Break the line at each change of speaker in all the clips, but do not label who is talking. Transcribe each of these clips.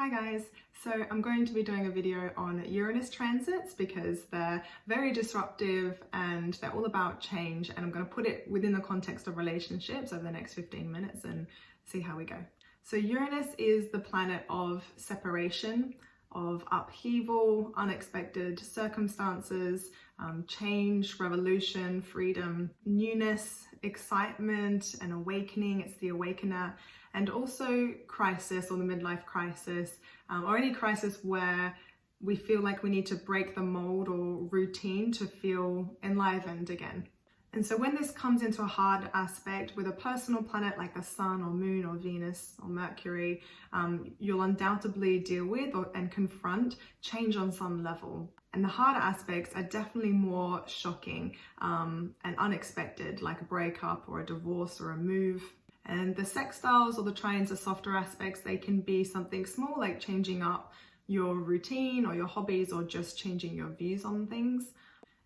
Hi guys, so I'm going to be doing a video on Uranus transits because they're very disruptive and they're all about change, and I'm going to put it within the context of relationships over the next 15 minutes and see how we go. So Uranus is the planet of separation, of upheaval, unexpected circumstances, change, revolution, freedom, newness, excitement, and awakening. It's the awakener. And also crisis, or the midlife crisis, or any crisis where we feel like we need to break the mold or routine to feel enlivened again. And so when this comes into a hard aspect with a personal planet like the Sun or Moon or Venus or Mercury, you'll undoubtedly deal with and confront change on some level. And the harder aspects are definitely more shocking and unexpected, like a breakup or a divorce or a move. And the sextiles or the trines are softer aspects. They can be something small, like changing up your routine or your hobbies, or just changing your views on things.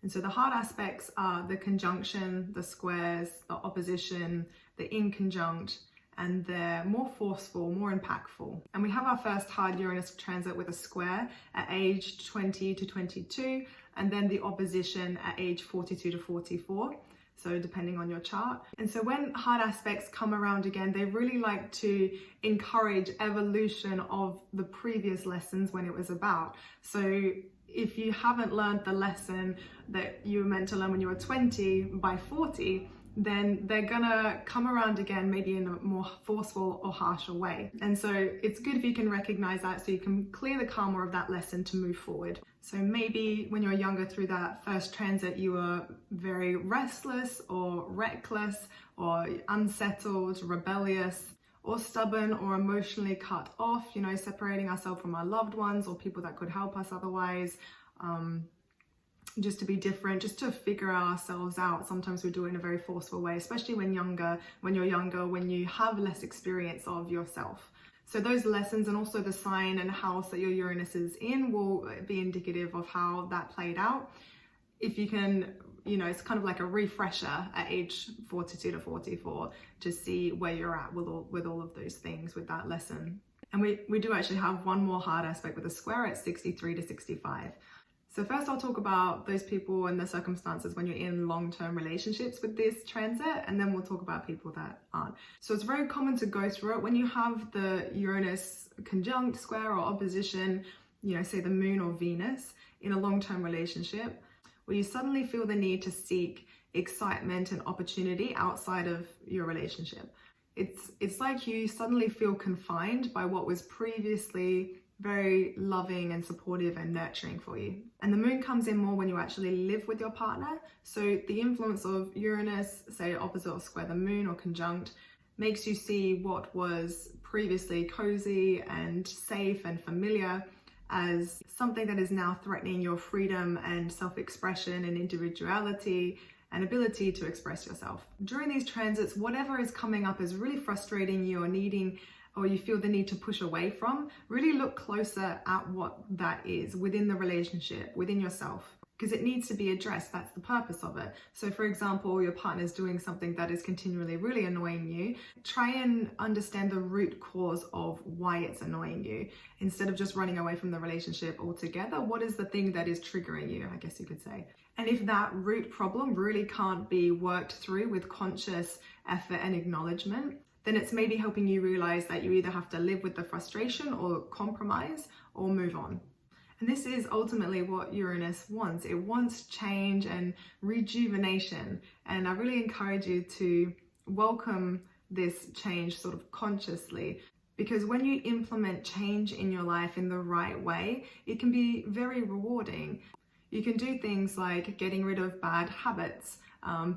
And so the hard aspects are the conjunction, the squares, the opposition, the inconjunct, and they're more forceful, more impactful. And we have our first hard Uranus transit with a square at age 20 to 22, and then the opposition at age 42 to 44. So depending on your chart. And so when hard aspects come around again, they really like to encourage evolution of the previous lessons when it was about. So if you haven't learned the lesson that you were meant to learn when you were 20, by 40, then they're gonna come around again, maybe in a more forceful or harsher way. And so it's good if you can recognize that, so you can clear the karma of that lesson to move forward. So maybe when you were younger, through that first transit, you were very restless or reckless or unsettled, rebellious, or stubborn, or emotionally cut off, separating ourselves from our loved ones or people that could help us otherwise. Just to be different, just to figure ourselves out. Sometimes we do it in a very forceful way, especially when you're younger, when you have less experience of yourself. So those lessons, and also the sign and house that your Uranus is in, will be indicative of how that played out. If you can, it's kind of like a refresher at age 42 to 44 to see where you're at with all of those things with that lesson. And we do actually have one more hard aspect with a square at 63 to 65. So first I'll talk about those people and the circumstances when you're in long-term relationships with this transit, and then we'll talk about people that aren't. So it's very common to go through it when you have the Uranus conjunct, square, or opposition, say the Moon or Venus in a long-term relationship, where you suddenly feel the need to seek excitement and opportunity outside of your relationship. It's like you suddenly feel confined by what was previously very loving and supportive and nurturing for you. And the Moon comes in more when you actually live with your partner. So the influence of Uranus, say opposite or square the Moon or conjunct, makes you see what was previously cozy and safe and familiar as something that is now threatening your freedom and self-expression and individuality and ability to express yourself. During these transits, whatever is coming up is really frustrating you or you feel the need to push away from, really look closer at what that is within the relationship, within yourself, because it needs to be addressed. That's the purpose of it. So for example, your partner's doing something that is continually really annoying you. Try and understand the root cause of why it's annoying you. Instead of just running away from the relationship altogether, what is the thing that is triggering you, I guess you could say. And if that root problem really can't be worked through with conscious effort and acknowledgement, then it's maybe helping you realize that you either have to live with the frustration or compromise or move on. And this is ultimately what Uranus wants. It wants change and rejuvenation. And I really encourage you to welcome this change sort of consciously, because when you implement change in your life in the right way, it can be very rewarding. You can do things like getting rid of bad habits,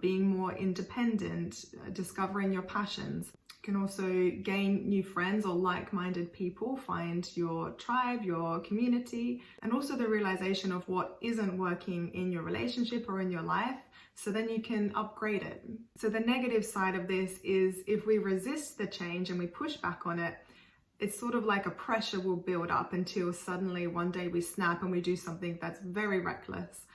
being more independent, discovering your passions. You can also gain new friends or like-minded people, find your tribe, your community, and also the realization of what isn't working in your relationship or in your life, so then you can upgrade it. So the negative side of this is if we resist the change and we push back on it, it's sort of like a pressure will build up until suddenly one day we snap and we do something that's very reckless.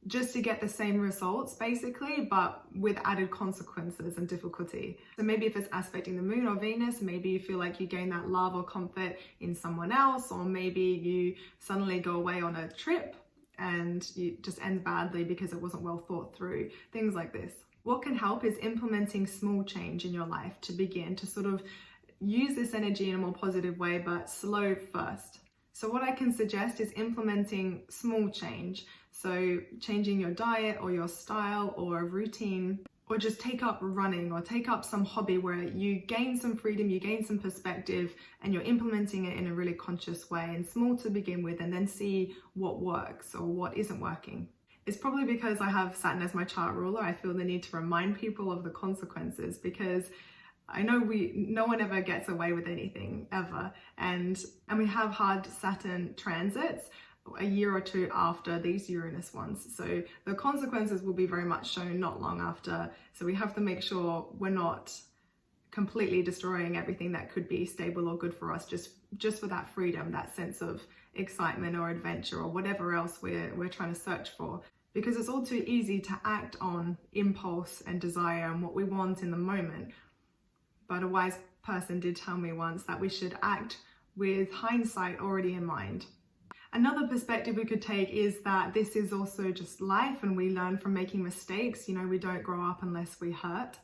just to get the same results basically, but with added consequences and difficulty. So maybe if it's aspecting the moon or Venus, maybe you feel like you gain that love or comfort in someone else, or maybe you suddenly go away on a trip and you just end badly because it wasn't well thought through, things like this. What can help is implementing small change in your life to begin to sort of use this energy in a more positive way, but slow first. So what I can suggest is implementing small change. So changing your diet or your style or a routine, or just take up running or take up some hobby where you gain some freedom, you gain some perspective, and you're implementing it in a really conscious way, and small to begin with, and then see what works or what isn't working. It's probably because I have Saturn as my chart ruler, I feel the need to remind people of the consequences, because I know no one ever gets away with anything ever, and we have hard Saturn transits a year or two after these Uranus ones, so the consequences will be very much shown not long after. So we have to make sure we're not completely destroying everything that could be stable or good for us just for that freedom, that sense of excitement or adventure or whatever else we're trying to search for, because it's all too easy to act on impulse and desire and what we want in the moment. But a wise person did tell me once that we should act with hindsight already in mind. Another perspective we could take is that this is also just life, and we learn from making mistakes. You know, we don't grow up unless we hurt.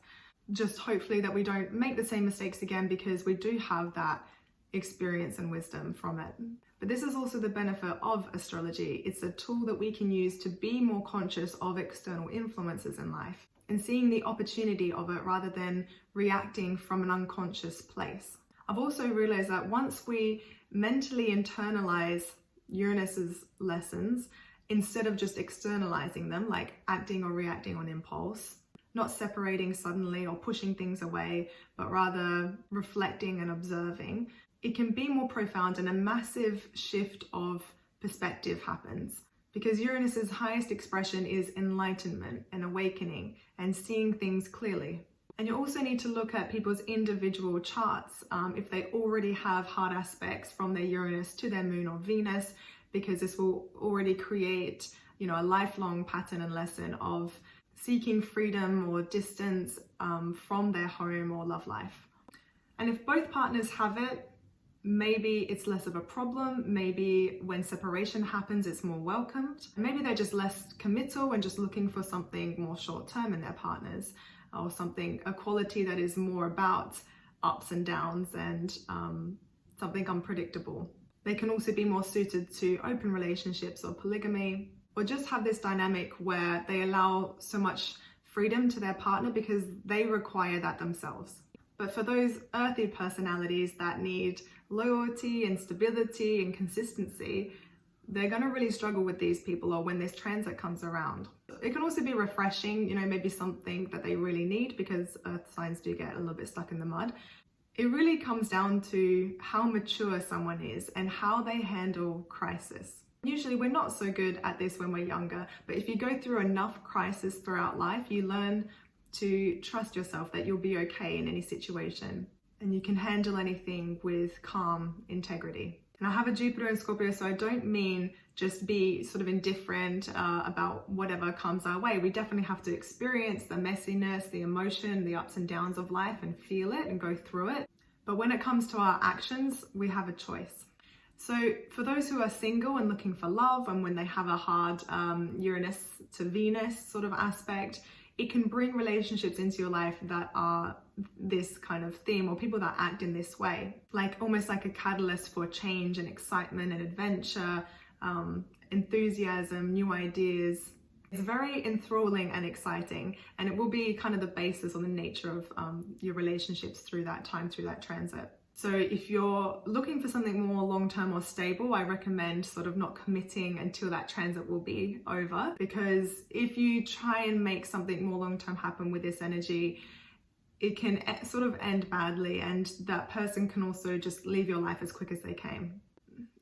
Just hopefully that we don't make the same mistakes again, because we do have that experience and wisdom from it. But this is also the benefit of astrology. It's a tool that we can use to be more conscious of external influences in life and seeing the opportunity of it rather than reacting from an unconscious place. I've also realized that once we mentally internalize Uranus's lessons, instead of just externalizing them, like acting or reacting on impulse, not separating suddenly or pushing things away, but rather reflecting and observing, it can be more profound, and a massive shift of perspective happens. Because Uranus's highest expression is enlightenment and awakening and seeing things clearly. And you also need to look at people's individual charts if they already have hard aspects from their Uranus to their moon or Venus, because this will already create, you know, a lifelong pattern and lesson of seeking freedom or distance from their home or love life. And if both partners have it, maybe it's less of a problem. Maybe when separation happens, it's more welcomed. Maybe they're just less committal and just looking for something more short-term in their partners, or a quality that is more about ups and downs and something unpredictable. They can also be more suited to open relationships or polygamy, or just have this dynamic where they allow so much freedom to their partner because they require that themselves. But for those earthy personalities that need loyalty and stability and consistency, they're going to really struggle with these people, or when this transit comes around. It can also be refreshing, you know, maybe something that they really need, because earth signs do get a little bit stuck in the mud. It really comes down to how mature someone is and how they handle crisis. Usually we're not so good at this when we're younger, but if you go through enough crisis throughout life, you learn to trust yourself that you'll be okay in any situation, and you can handle anything with calm integrity. And I have a Jupiter in Scorpio, so I don't mean just be sort of indifferent about whatever comes our way. We definitely have to experience the messiness, the emotion, the ups and downs of life, and feel it and go through it. But when it comes to our actions, we have a choice. So for those who are single and looking for love, and when they have a hard Uranus to Venus sort of aspect, it can bring relationships into your life that are this kind of theme, or people that act in this way, like almost like a catalyst for change and excitement and adventure, enthusiasm, new ideas. It's very enthralling and exciting, and it will be kind of the basis or the nature of your relationships through that time, through that transit. So if you're looking for something more long-term or stable, I recommend sort of not committing until that transit will be over, because if you try and make something more long-term happen with this energy, it can sort of end badly, and that person can also just leave your life as quick as they came.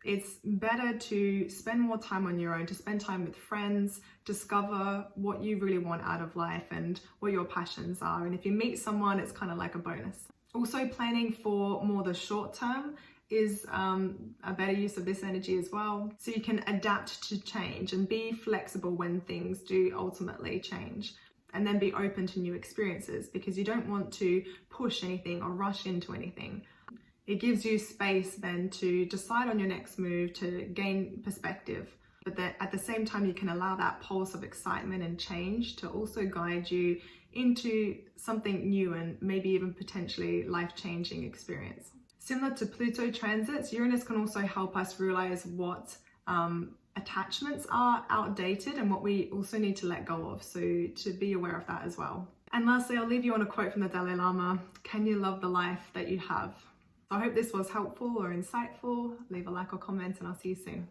It's better to spend more time on your own, to spend time with friends, discover what you really want out of life and what your passions are. And if you meet someone, it's kind of like a bonus. Also planning for more the short term is a better use of this energy as well. So you can adapt to change and be flexible when things do ultimately change. And then be open to new experiences, because you don't want to push anything or rush into anything. It gives you space then to decide on your next move, to gain perspective. But that at the same time, you can allow that pulse of excitement and change to also guide you into something new and maybe even potentially life-changing experience. Similar to Pluto transits, Uranus can also help us realize what attachments are outdated and what we also need to let go of. So to be aware of that as well. And lastly, I'll leave you on a quote from the Dalai Lama: "Can you love the life that you have?" So I hope this was helpful or insightful. Leave a like or comment, and I'll see you soon.